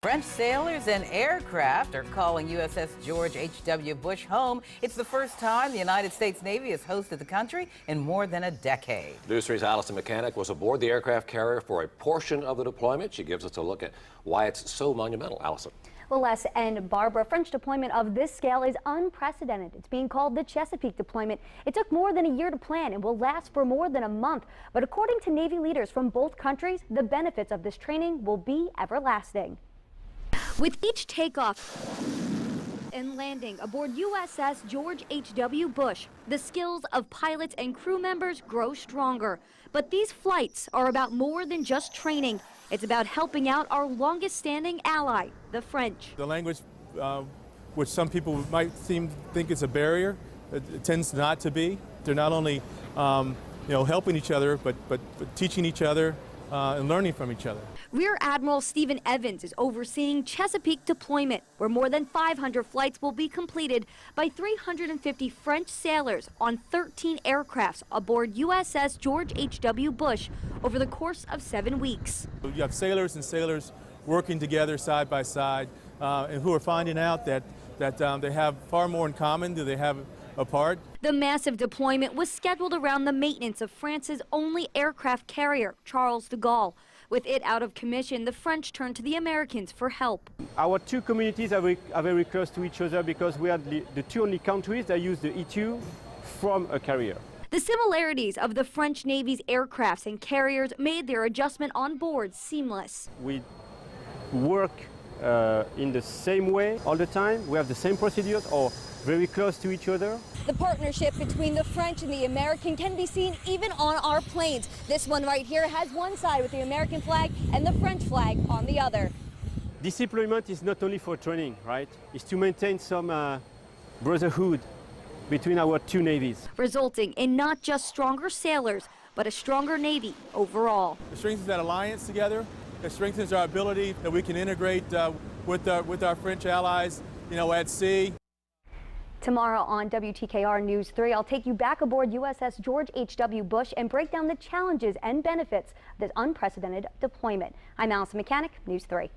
French sailors and aircraft are calling USS George H.W. Bush home. It's the first time the United States Navy has hosted the country in more than a decade. News 3's Allison Mechanic was aboard the aircraft carrier for a portion of the deployment. She gives us a look at why it's so monumental. Allison. Well, Les and Barbara, French deployment of this scale is unprecedented. It's being called the Chesapeake deployment. It took more than a year to plan and will last for more than a month. But according to Navy leaders from both countries, the benefits of this training will be everlasting. With each takeoff and landing aboard USS George H.W. Bush, the skills of pilots and crew members grow stronger. But these flights are about more than just training. It's about helping out our longest-standing ally, the French. The language, which some people might think is a barrier, it tends not to be. They're not only helping each other, but teaching each other and learning from each other. Rear Admiral Stephen Evans is overseeing Chesapeake deployment, where more than 500 flights will be completed by 350 French sailors on 13 aircrafts aboard USS George H.W. Bush over the course of 7 weeks. You have sailors and sailors working together side by side, and who are finding out that they have far more in common than they have apart. The massive deployment was scheduled around the maintenance of France's only aircraft carrier, Charles de Gaulle. With it out of commission, the French turned to the Americans for help. Our two communities are very close to each other because we are the two only countries that use the E2 from a carrier. The similarities of the French Navy's aircrafts and carriers made their adjustment on board seamless. We work in the same way all the time. We have the same procedures or very close to each other. The partnership between the French and the American can be seen even on our planes. This one right here has one side with the American flag and the French flag on the other. This deployment is not only for training, right? It's to maintain some brotherhood between our two navies. Resulting in not just stronger sailors, but a stronger Navy overall. It strengthens that alliance together. It strengthens our ability that we can integrate with our French allies, at sea. Tomorrow on WTKR News 3, I'll take you back aboard USS George H.W. Bush and break down the challenges and benefits of this unprecedented deployment. I'm Allison Mechanic, News 3.